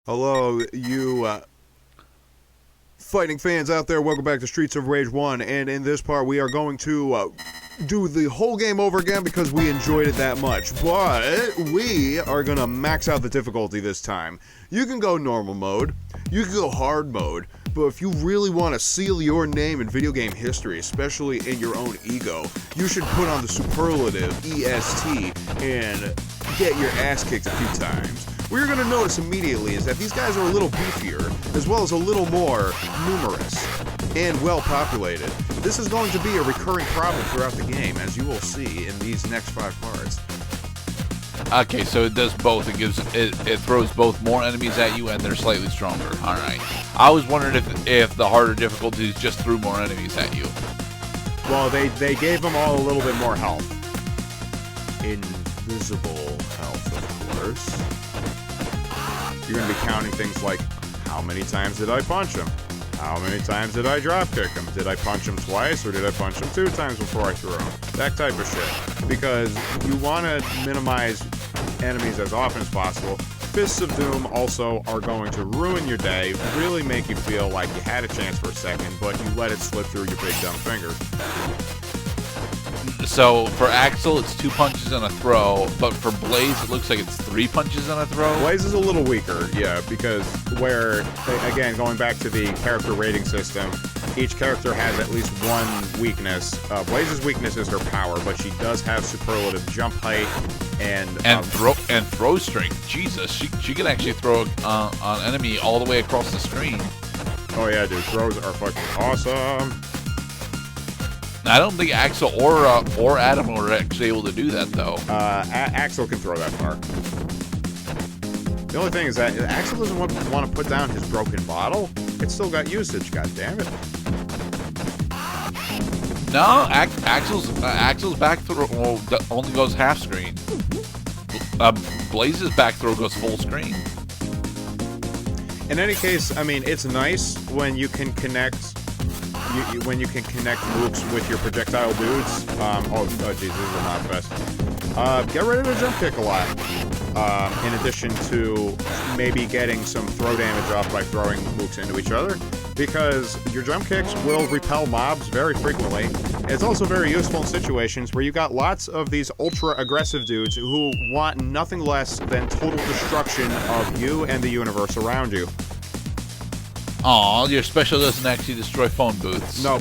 Hello, you fighting fans out there. Welcome back to Streets of Rage 1. And in this part, we are going to do the whole game over again because we enjoyed it that much. But we are going to max out the difficulty this time. You can go normal mode. You can go hard mode. But if you really want to seal your name in video game history, especially in your own ego, you should put on the superlative EST and get your ass kicked a few times. What you're going to notice immediately is that these guys are a little beefier, as well as a little more numerous and well populated. This is going to be a recurring problem throughout the game, as you will see in these next 5 parts. Okay, so it does both. It throws both more enemies at you, and they're slightly stronger. All right. I was wondering if the harder difficulties just threw more enemies at you. Well, they gave them all a little bit more health. Invisible health, of course. You're going to be counting things like, how many times did I punch him? How many times did I drop kick him? Did I punch him twice, or did I punch him 2 times before I threw him? That type of shit. Because you want to minimize enemies as often as possible. Fists of Doom also are going to ruin your day, really make you feel like you had a chance for a second, but you let it slip through your big dumb fingers. So for Axel, it's 2 punches and a throw, but for Blaze, it looks like it's 3 punches and a throw. Blaze is a little weaker, yeah, because again, going back to the character rating system, each character has at least one weakness. Blaze's weakness is her power, but she does have superlative jump height and throw strength. Jesus, she can actually throw an enemy all the way across the screen. Oh yeah, dude, throws are fucking awesome. I don't think Axel or Adam were actually able to do that, though. Axel can throw that far. The only thing is that Axel doesn't want to put down his broken bottle. It's still got usage, god damn it. No, Axel's back throw only goes half screen. Blaze's back throw goes full screen. In any case, I mean, it's nice when you can connect... when you can connect mooks with your projectile dudes. Oh jeez, this is a not fest. Get ready to jump kick a lot. In addition to maybe getting some throw damage off by throwing mooks into each other, because your jump kicks will repel mobs very frequently. It's also very useful in situations where you got lots of these ultra-aggressive dudes who want nothing less than total destruction of you and the universe around you. Aw, your special doesn't actually destroy phone booths. No.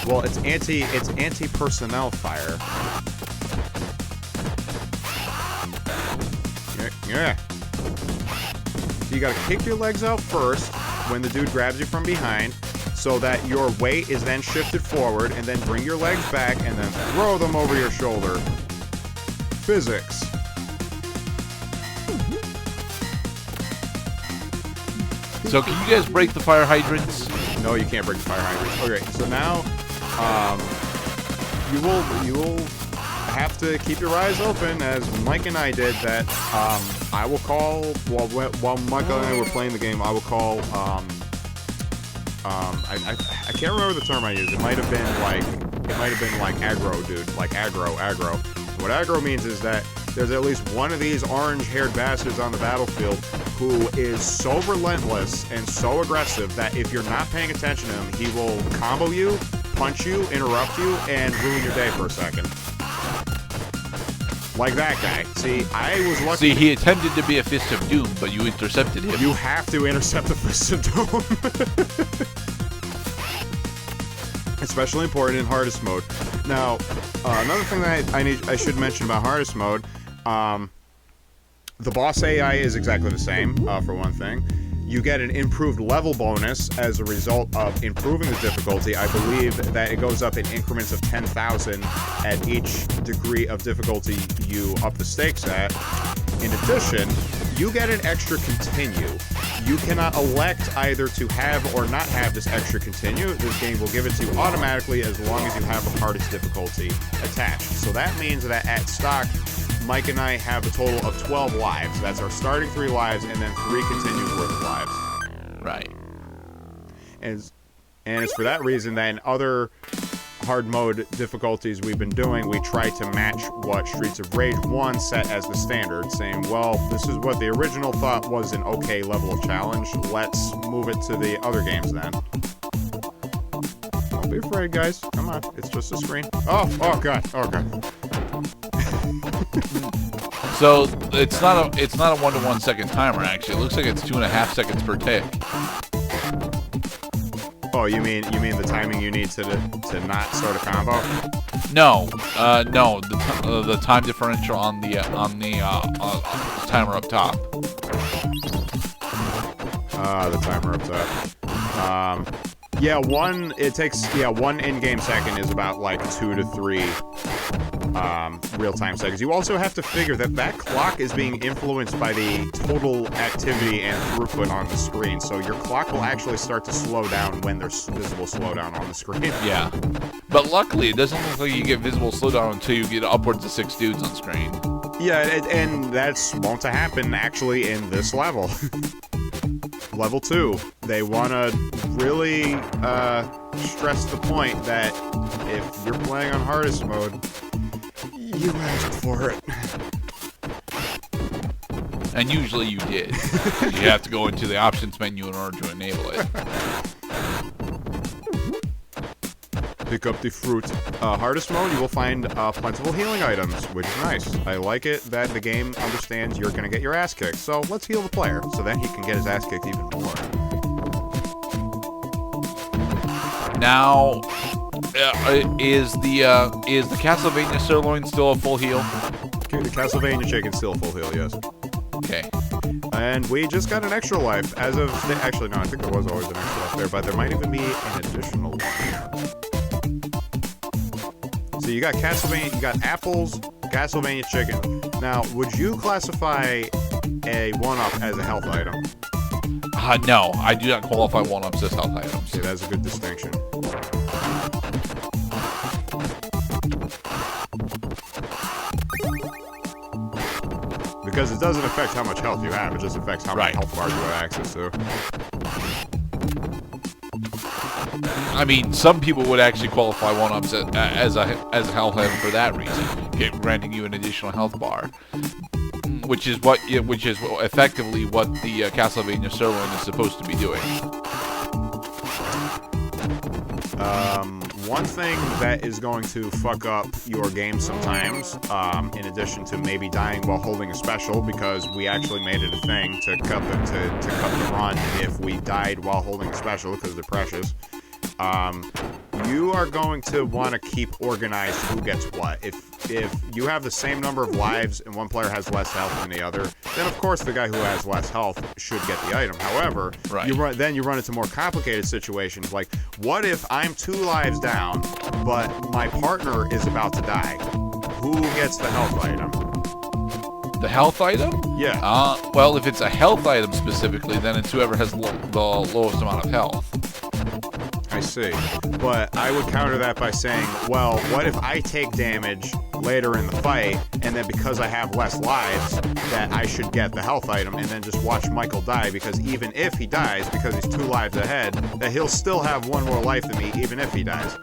Well, it's anti-personnel fire. Yeah. So you gotta kick your legs out first when the dude grabs you from behind, so that your weight is then shifted forward, and then bring your legs back and then throw them over your shoulder. Physics. So can you guys break the fire hydrants? No, you can't break the fire hydrants. Okay, so now, you will have to keep your eyes open, as Mike and I did. That I will call while Michael and I were playing the game. I will call. I can't remember the term I used. It might have been like aggro, dude. Like aggro. What aggro means is that there's at least one of these orange-haired bastards on the battlefield who is so relentless and so aggressive that if you're not paying attention to him, he will combo you, punch you, interrupt you, and ruin your day for a second. Like that guy. See, I was lucky. See, he attempted to be a Fist of Doom, but you intercepted him. You have to intercept the Fist of Doom. Especially important in hardest mode. Now, another thing that I should mention about hardest mode, the boss AI is exactly the same, for one thing. You get an improved level bonus as a result of improving the difficulty. I believe that it goes up in increments of 10,000 at each degree of difficulty you up the stakes at. In addition, you get an extra continue. You cannot elect either to have or not have this extra continue. This game will give it to you automatically as long as you have the hardest difficulty attached. So that means that at stock, Mike and I have a total of 12 lives. That's our starting 3 lives, and then 3 continues worth of lives. Right. And it's for that reason that in other hard mode difficulties we've been doing, we try to match what Streets of Rage 1 set as the standard, saying, well, this is what the original thought was an okay level of challenge. Let's move it to the other games then. Don't be afraid, guys. Come on. It's just a screen. Oh god. So it's not a 1-to-1 second timer, actually. It looks like it's 2.5 seconds per tick. Oh, you mean the timing you need to not start a combo? No, the time differential on the timer up top. The timer up top. Yeah, one in-game second is about like 2 to 3 real-time seconds. You also have to figure that clock is being influenced by the total activity and throughput on the screen, so your clock will actually start to slow down when there's visible slowdown on the screen. Yeah, but luckily it doesn't look like you get visible slowdown until you get upwards of 6 dudes on screen. Yeah, and that's won't to happen actually in this level. Level 2, they want to really stress the point that if you're playing on hardest mode, you asked for it. And usually you did. You have to go into the options menu in order to enable it. Pick up the fruit. Hardest mode, you will find plentiful healing items, which is nice. I like it that the game understands you're going to get your ass kicked, so let's heal the player, so then he can get his ass kicked even more. Now, is the Castlevania sirloin still a full heal? Okay, the Castlevania chicken's still a full heal, yes. Okay. And we just got an extra life as of... Actually, no, I think there was always an extra life there, but there might even be an additional one. So you got Castlevania, you got apples, Castlevania chicken. Now, would you classify a 1-up as a health item? No, I do not qualify 1-ups as health items. See, that's a good distinction. Because it doesn't affect how much health you have, it just affects how many health bars you have access to. I mean, some people would actually qualify 1-ups as a health item for that reason, granting you an additional health bar, which is effectively what the Castlevania sirloin is supposed to be doing. One thing that is going to fuck up your game sometimes, in addition to maybe dying while holding a special, because we actually made it a thing to cut the run if we died while holding a special because they're precious. You are going to want to keep organized who gets what. If you have the same number of lives and one player has less health than the other, then of course the guy who has less health should get the item. However, you run into more complicated situations, like what if I'm 2 lives down, but my partner is about to die? Who gets the health item? The health item? Yeah. Well, if it's a health item specifically, then it's whoever has the lowest amount of health. I see. But I would counter that by saying, well, what if I take damage later in the fight, and then because I have less lives, that I should get the health item, and then just watch Michael die, because even if he dies, because he's 2 lives ahead, that he'll still have 1 more life than me, even if he dies.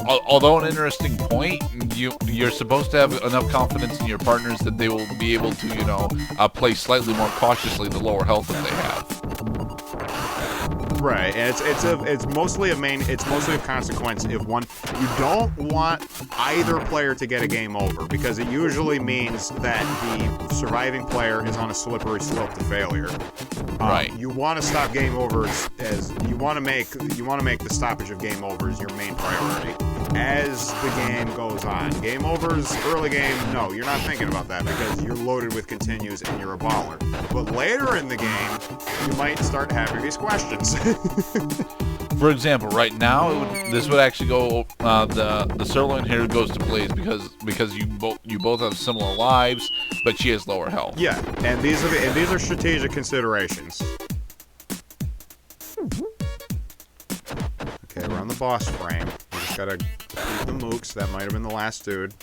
Although an interesting point, you're supposed to have enough confidence in your partners that they will be able to, play slightly more cautiously the lower health that they have. Right, and it's mostly a consequence if one. You don't want either player to get a game over, because it usually means that the surviving player is on a slippery slope to failure. Right. You want to stop game overs you want to make the stoppage of game overs your main priority. As the game goes on, game overs early game, no, you're not thinking about that because you're loaded with continues and you're a baller. But later in the game, you might start having these questions. For example, right now, this would actually go. The sirloin here goes to Blaze because you both have similar lives, but she has lower health. Yeah, and these are strategic considerations. Okay, we're on the boss frame. We just gotta beat the mooks. That might have been the last dude.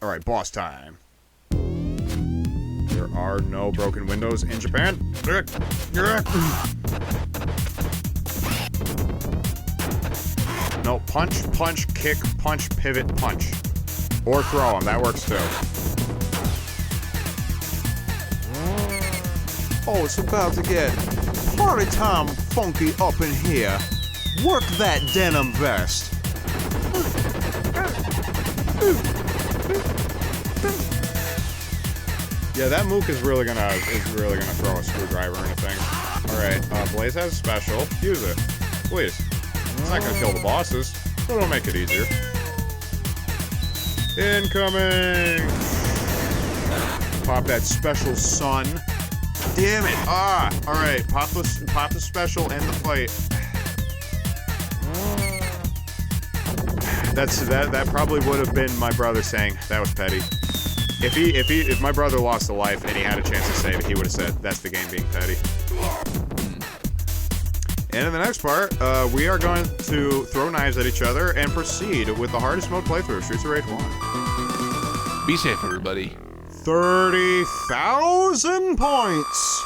All right, boss time. There are no broken windows in Japan. No, punch, punch, kick, punch, pivot, punch. Or throw him. That works too. Oh, it's about to get party time funky up in here. Work that denim vest. Yeah, that mook is really gonna throw a screwdriver into things. All right, Blaze has a special. Use it, please. It's not gonna kill the bosses, but it'll make it easier. Incoming. Pop that special, son. Damn it! Ah, all right. Pop the special and the fight. That probably would have been my brother saying that was petty. If my brother lost a life and he had a chance to save it, he would have said that's the game being petty. And in the next part, we are going to throw knives at each other and proceed with the hardest mode playthrough of Streets of Rage 1. Be safe, everybody. 30,000 points.